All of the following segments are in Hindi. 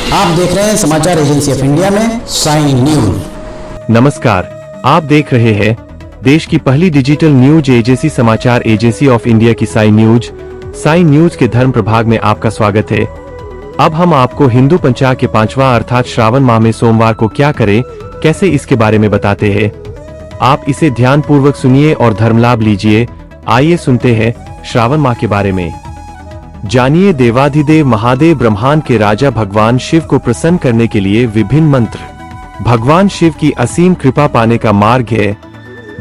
आप देख रहे हैं समाचार एजेंसी ऑफ इंडिया में साई न्यूज। नमस्कार, आप देख रहे हैं देश की पहली डिजिटल न्यूज एजेंसी समाचार एजेंसी ऑफ इंडिया की साई न्यूज। साई न्यूज के धर्म प्रभाग में आपका स्वागत है। अब हम आपको हिंदू पंचांग के 5वां अर्थात श्रावण माह में सोमवार को क्या करें, कैसे इसके बारे में बताते हैं। आप इसे ध्यान पूर्वक सुनिए और धर्म लाभ लीजिए। आइए सुनते हैं श्रावण माह के बारे में। जानिए देवाधिदेव महादेव ब्रह्मांड के राजा भगवान शिव को प्रसन्न करने के लिए विभिन्न मंत्र। भगवान शिव की असीम कृपा पाने का मार्ग है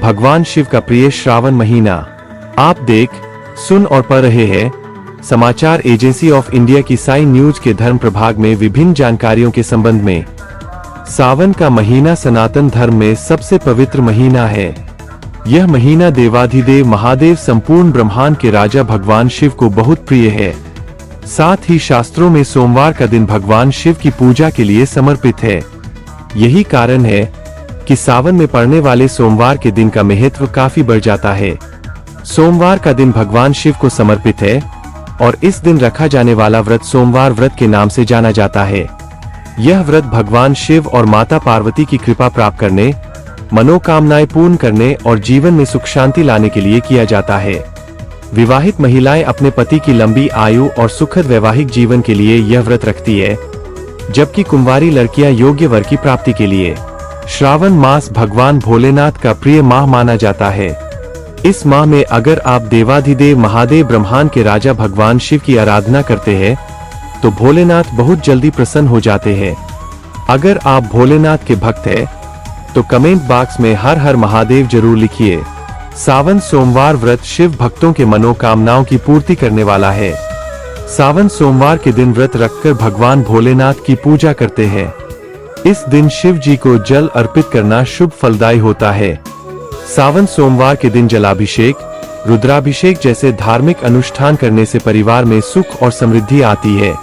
भगवान शिव का प्रिय श्रावण महीना। आप देख, सुन और पढ़ रहे हैं समाचार एजेंसी ऑफ इंडिया की साई न्यूज के धर्म प्रभाग में विभिन्न जानकारियों के संबंध में। सावन का महीना सनातन धर्म में सबसे पवित्र महीना है। यह महीना देवाधिदेव महादेव संपूर्ण ब्रह्मांड के राजा भगवान शिव को बहुत प्रिय है। साथ ही शास्त्रों में सोमवार का दिन भगवान शिव की पूजा के लिए समर्पित है। यही कारण है कि सावन में पड़ने वाले सोमवार के दिन का महत्व काफी बढ़ जाता है। सोमवार का दिन भगवान शिव को समर्पित है और इस दिन रखा जाने वाला व्रत सोमवार व्रत के नाम से जाना जाता है। यह व्रत भगवान शिव और माता पार्वती की कृपा प्राप्त करने, मनोकामनाएं पूर्ण करने और जीवन में सुख शांति लाने के लिए किया जाता है। विवाहित महिलाएं अपने पति की लंबी आयु और सुखद वैवाहिक जीवन के लिए यह व्रत रखती है, जबकि कुंवारी लड़कियां योग्य वर की प्राप्ति के लिए। श्रावण मास भगवान भोलेनाथ का प्रिय माह माना जाता है। इस माह में अगर आप देवाधिदेव महादेव ब्रह्मांड के राजा भगवान शिव की आराधना करते हैं तो भोलेनाथ बहुत जल्दी प्रसन्न हो जाते हैं। अगर आप भोलेनाथ के भक्त हैं तो कमेंट बॉक्स में हर हर महादेव जरूर लिखिए। सावन सोमवार व्रत शिव भक्तों के मनोकामनाओं की पूर्ति करने वाला है। सावन सोमवार के दिन व्रत रखकर भगवान भोलेनाथ की पूजा करते हैं। इस दिन शिव जी को जल अर्पित करना शुभ फलदायी होता है। सावन सोमवार के दिन जलाभिषेक, रुद्राभिषेक जैसे धार्मिक अनुष्ठान करने से परिवार में सुख और समृद्धि आती है।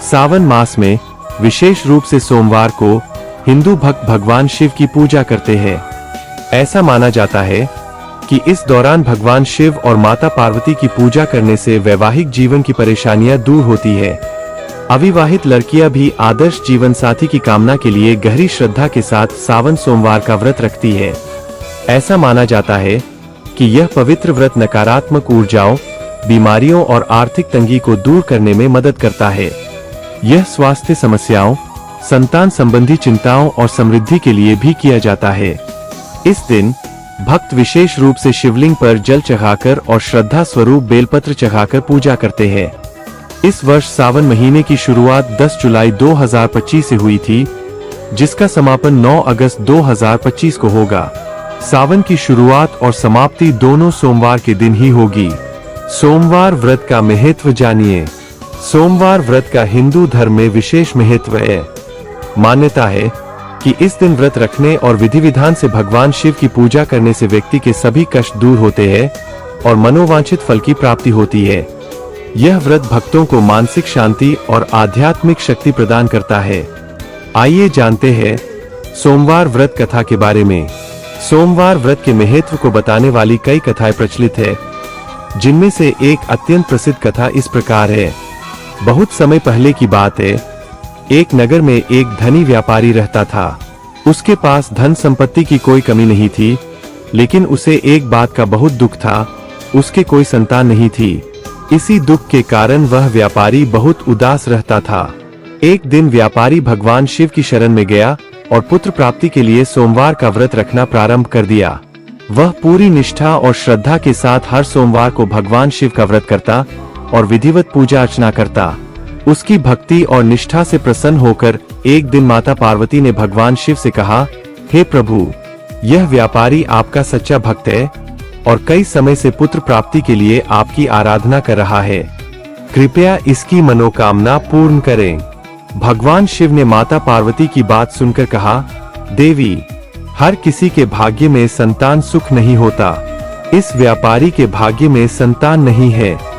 सावन मास में विशेष रूप से सोमवार को हिंदू भक्त भगवान शिव की पूजा करते हैं। ऐसा माना जाता है कि इस दौरान भगवान शिव और माता पार्वती की पूजा करने से वैवाहिक जीवन की परेशानियां दूर होती है। अविवाहित लड़कियां भी आदर्श जीवन साथी की कामना के लिए गहरी श्रद्धा के साथ सावन सोमवार का व्रत रखती है। ऐसा माना जाता है कि यह पवित्र व्रत नकारात्मक ऊर्जाओं, बीमारियों और आर्थिक तंगी को दूर करने में मदद करता है। यह स्वास्थ्य समस्याओं, संतान संबंधी चिंताओं और समृद्धि के लिए भी किया जाता है। इस दिन भक्त विशेष रूप से शिवलिंग पर जल चढ़ाकर और श्रद्धा स्वरूप बेलपत्र चढ़ाकर पूजा करते हैं। इस वर्ष सावन महीने की शुरुआत 10 जुलाई 2025 से हुई थी, जिसका समापन 9 अगस्त 2025 को होगा। सावन की शुरुआत और समाप्ति दोनों सोमवार के दिन ही होगी। सोमवार व्रत का महत्व जानिए। सोमवार व्रत का हिंदू धर्म में विशेष महत्व है। मान्यता है कि इस दिन व्रत रखने और विधि विधान से भगवान शिव की पूजा करने से व्यक्ति के सभी कष्ट दूर होते हैं और मनोवांछित फल की प्राप्ति होती है। यह व्रत भक्तों को मानसिक शांति और आध्यात्मिक शक्ति प्रदान करता है। आइए जानते हैं सोमवार व्रत कथा के बारे में। सोमवार व्रत के महत्व को बताने वाली कई कथाएं प्रचलित है, जिनमें से एक अत्यंत प्रसिद्ध कथा इस प्रकार है। बहुत समय पहले की बात है, एक नगर में एक धनी व्यापारी रहता था। उसके पास धन संपत्ति की कोई कमी नहीं थी, लेकिन उसे एक बात का बहुत दुख था, उसके कोई संतान नहीं थी। इसी दुख के कारण वह व्यापारी बहुत उदास रहता था। एक दिन व्यापारी भगवान शिव की शरण में गया और पुत्र प्राप्ति के लिए सोमवार का व्रत रखना प्रारंभ कर दिया। वह पूरी निष्ठा और श्रद्धा के साथ हर सोमवार को भगवान शिव का व्रत करता और विधिवत पूजा अर्चना करता। उसकी भक्ति और निष्ठा से प्रसन्न होकर एक दिन माता पार्वती ने भगवान शिव से कहा, हे प्रभु, यह व्यापारी आपका सच्चा भक्त है और कई समय से पुत्र प्राप्ति के लिए आपकी आराधना कर रहा है। कृपया इसकी मनोकामना पूर्ण करें। भगवान शिव ने माता पार्वती की बात सुनकर कहा, देवी, हर किसी के भाग्य में संतान सुख नहीं होता। इस व्यापारी के भाग्य में संतान नहीं है।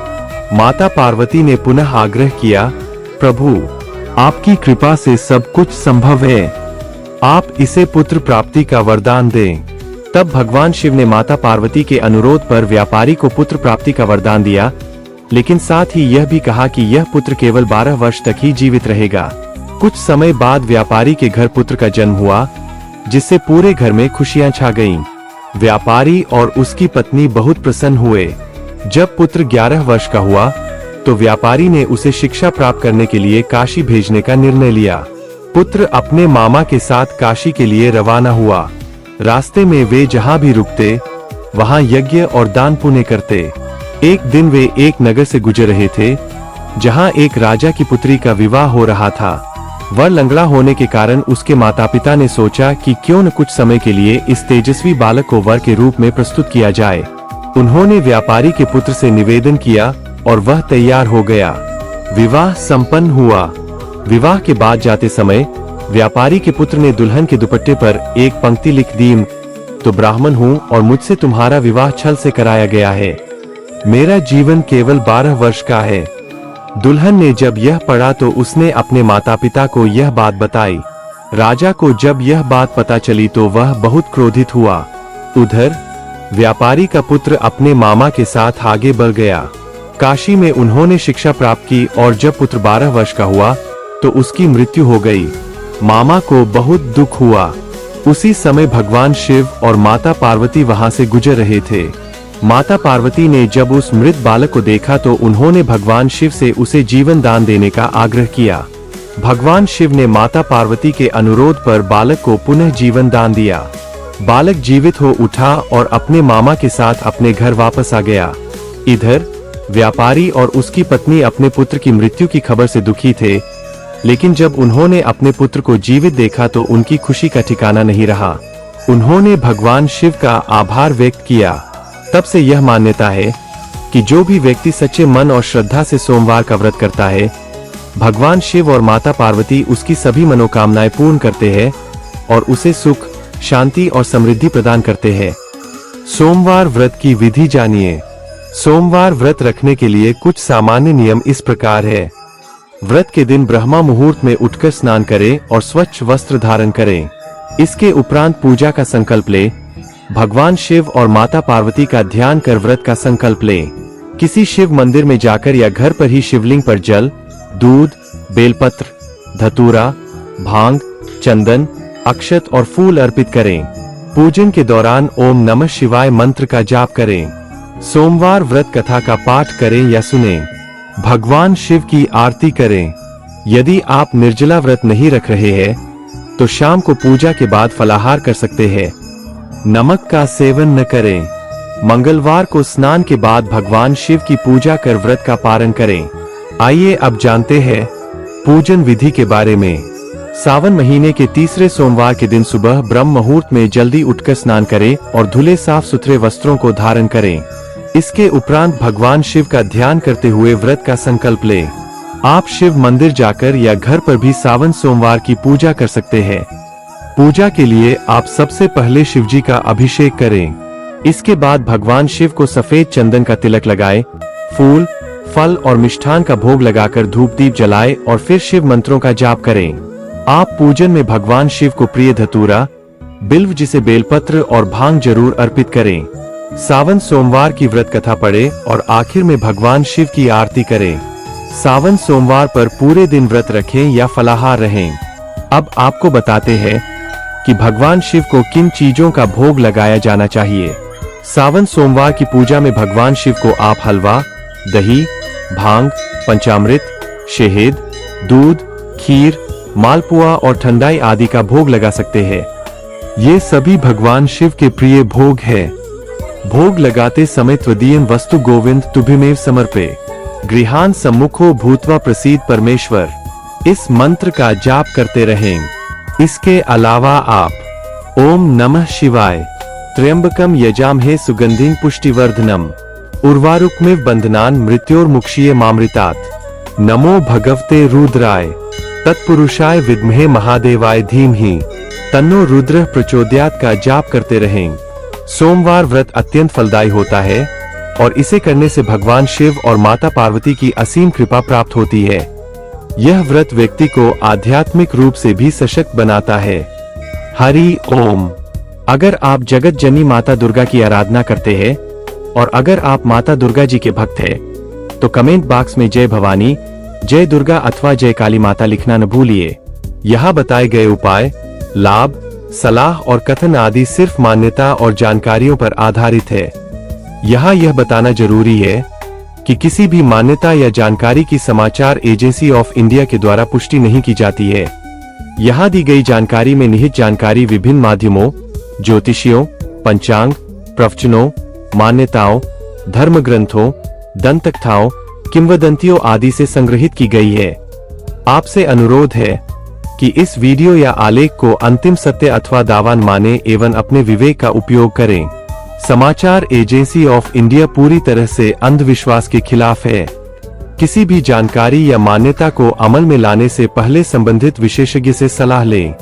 माता पार्वती ने पुनः आग्रह किया, प्रभु, आपकी कृपा से सब कुछ संभव है, आप इसे पुत्र प्राप्ति का वरदान दें। तब भगवान शिव ने माता पार्वती के अनुरोध पर व्यापारी को पुत्र प्राप्ति का वरदान दिया, लेकिन साथ ही यह भी कहा कि यह पुत्र केवल 12 वर्ष तक ही जीवित रहेगा। कुछ समय बाद व्यापारी के घर पुत्र का जन्म हुआ, जिससे पूरे घर में खुशियां छा गईं। व्यापारी और उसकी पत्नी बहुत प्रसन्न हुए। जब पुत्र 11 वर्ष का हुआ तो व्यापारी ने उसे शिक्षा प्राप्त करने के लिए काशी भेजने का निर्णय लिया। पुत्र अपने मामा के साथ काशी के लिए रवाना हुआ। रास्ते में वे जहां भी रुकते वहां यज्ञ और दान पुण्य करते। एक दिन वे एक नगर से गुजर रहे थे जहां एक राजा की पुत्री का विवाह हो रहा था। वह लंगड़ा होने के कारण उसके माता पिता ने सोचा कि क्यों न कुछ समय के लिए इस तेजस्वी बालक को वर के रूप में प्रस्तुत किया जाए। उन्होंने व्यापारी के पुत्र से निवेदन किया और वह तैयार हो गया। विवाह संपन्न हुआ। विवाह के बाद जाते समय व्यापारी के पुत्र ने दुल्हन के दुपट्टे पर एक पंक्ति लिख दी, तो ब्राह्मण हूँ और मुझसे तुम्हारा विवाह छल से कराया गया है। मेरा जीवन केवल 12 वर्ष का है। दुल्हन ने जब यह पढ़ा तो उसने अपने माता पिता को यह बात बताई। राजा को जब यह बात पता चली तो वह बहुत क्रोधित हुआ। उधर व्यापारी का पुत्र अपने मामा के साथ आगे बढ़ गया। काशी में उन्होंने शिक्षा प्राप्त की और जब पुत्र 12 वर्ष का हुआ तो उसकी मृत्यु हो गई। मामा को बहुत दुख हुआ। उसी समय भगवान शिव और माता पार्वती वहां से गुजर रहे थे। माता पार्वती ने जब उस मृत बालक को देखा तो उन्होंने भगवान शिव से उसे जीवन दान देने का आग्रह किया। भगवान शिव ने माता पार्वती के अनुरोध पर बालक को पुनः जीवन दान दिया। बालक जीवित हो उठा और अपने मामा के साथ अपने घर वापस आ गया। इधर व्यापारी और उसकी पत्नी अपने पुत्र की मृत्यु की खबर से दुखी थे, लेकिन जब उन्होंने अपने पुत्र को जीवित देखा तो उनकी खुशी का ठिकाना नहीं रहा। उन्होंने भगवान शिव का आभार व्यक्त किया। तब से यह मान्यता है कि जो भी व्यक्ति सच्चे मन और श्रद्धा से सोमवार का व्रत करता है, भगवान शिव और माता पार्वती उसकी सभी मनोकामनाएं पूर्ण करते हैं और उसे सुख, शांति और समृद्धि प्रदान करते हैं। सोमवार व्रत की विधि जानिए। सोमवार व्रत रखने के लिए कुछ सामान्य नियम इस प्रकार है। व्रत के दिन ब्रह्मा मुहूर्त में उठकर स्नान करें और स्वच्छ वस्त्र धारण करें। इसके उपरांत पूजा का संकल्प लें। भगवान शिव और माता पार्वती का ध्यान कर व्रत का संकल्प लें। किसी शिव मंदिर में जाकर या घर पर ही शिवलिंग पर जल, दूध, बेलपत्र, धतूरा, भांग, चंदन, अक्षत और फूल अर्पित करें। पूजन के दौरान ओम नमः शिवाय मंत्र का जाप करें। सोमवार व्रत कथा का पाठ करें या सुनें। भगवान शिव की आरती करें। यदि आप निर्जला व्रत नहीं रख रहे हैं तो शाम को पूजा के बाद फलाहार कर सकते हैं। नमक का सेवन न करें। मंगलवार को स्नान के बाद भगवान शिव की पूजा कर व्रत का पारण करें। आइए अब जानते हैं पूजन विधि के बारे में। सावन महीने के तीसरे सोमवार के दिन सुबह ब्रह्म मुहूर्त में जल्दी उठकर स्नान करें और धुले साफ सुथरे वस्त्रों को धारण करें। इसके उपरांत भगवान शिव का ध्यान करते हुए व्रत का संकल्प लें। आप शिव मंदिर जाकर या घर पर भी सावन सोमवार की पूजा कर सकते हैं। पूजा के लिए आप सबसे पहले शिव जी का अभिषेक करें। इसके बाद भगवान शिव को सफेद चंदन का तिलक लगाएं, फूल, फल और मिष्ठान का भोग लगाकर धूप दीप जलाएं और फिर शिव मंत्रों का जाप करें। आप पूजन में भगवान शिव को प्रिय धतूरा, बिल्व जिसे बेलपत्र और भांग जरूर अर्पित करें। सावन सोमवार की व्रत कथा पढ़ें और आखिर में भगवान शिव की आरती करें। सावन सोमवार पर पूरे दिन व्रत रखें या फलाहार रहें। अब आपको बताते हैं कि भगवान शिव को किन चीजों का भोग लगाया जाना चाहिए। सावन सोमवार की पूजा में भगवान शिव को आप हलवा, दही, भांग, पंचामृत, शहद, दूध, खीर, मालपुआ और ठंडाई आदि का भोग लगा सकते हैं। ये सभी भगवान शिव के प्रिय भोग है। भोग लगाते समय त्वदीयं वस्तु गोविंद तुभ्यमेव समर्पे, गृहान सम्मुखो भूत्वा प्रसीद परमेश्वर, इस मंत्र का जाप करते रहें। इसके अलावा आप ओम नमः शिवाय, त्र्यंबकम यजामहे सुगंधिं पुष्टिवर्धनम, उर्वारुकमिव बंधनान् मृत्योर्मुक्षीय मामृतात्, नमो भगवते रुद्राय, तत्पुरुषाय विद्महे महादेवाय धीमहि, तन्नो रुद्र प्रचोदयात् का जाप करते रहें। सोमवार व्रत अत्यंत फलदायी होता है और इसे करने से भगवान शिव और माता पार्वती की असीम कृपा प्राप्त होती है। यह व्रत व्यक्ति को आध्यात्मिक रूप से भी सशक्त बनाता है। हरि ओम। अगर आप जगत जननी माता दुर्गा की आराधना करते हैं और अगर आप माता दुर्गा जी के भक्त हैं, तो कमेंट बॉक्स में जय भवानी, जय दुर्गा अथवा जय काली माता लिखना न भूलिए। यहाँ बताए गए उपाय, लाभ, सलाह और कथन आदि सिर्फ मान्यता और जानकारियों पर आधारित है। यहाँ यह बताना जरूरी है कि किसी भी मान्यता या जानकारी की समाचार एजेंसी ऑफ इंडिया के द्वारा पुष्टि नहीं की जाती है। यहाँ दी गई जानकारी में निहित जानकारी विभिन्न माध्यमों, ज्योतिषियों, पंचांग, प्रवचनों, मान्यताओं, धर्म ग्रंथों, दंतकथाओं, किंवदंतियों आदि से संग्रहित की गई है। आपसे अनुरोध है कि इस वीडियो या आलेख को अंतिम सत्य अथवा दावा माने एवं अपने विवेक का उपयोग करें। समाचार एजेंसी ऑफ इंडिया पूरी तरह से अंधविश्वास के खिलाफ है। किसी भी जानकारी या मान्यता को अमल में लाने से पहले संबंधित विशेषज्ञ से सलाह लें।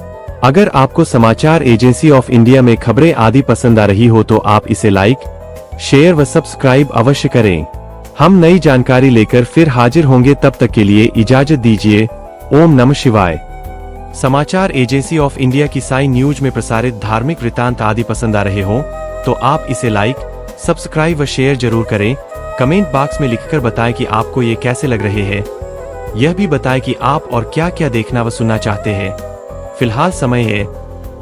अगर आपको समाचार एजेंसी ऑफ इंडिया में खबरें आदि पसंद आ रही हो तो आप इसे लाइक, शेयर व सब्सक्राइब अवश्य करें। हम नई जानकारी लेकर फिर हाजिर होंगे, तब तक के लिए इजाजत दीजिए। ओम नमः शिवाय। समाचार एजेंसी ऑफ इंडिया की साई न्यूज में प्रसारित धार्मिक वृत्तांत आदि पसंद आ रहे हो तो आप इसे लाइक, सब्सक्राइब व शेयर जरूर करें। कमेंट बॉक्स में लिखकर बताएं कि आपको ये कैसे लग रहे हैं। यह भी बताएं कि आप और क्या क्या देखना व सुनना चाहते हैं। फिलहाल समय है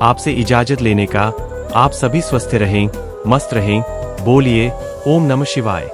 आपसे इजाजत लेने का। आप सभी स्वस्थ रहें, मस्त रहें। बोलिए ओम नमः शिवाय।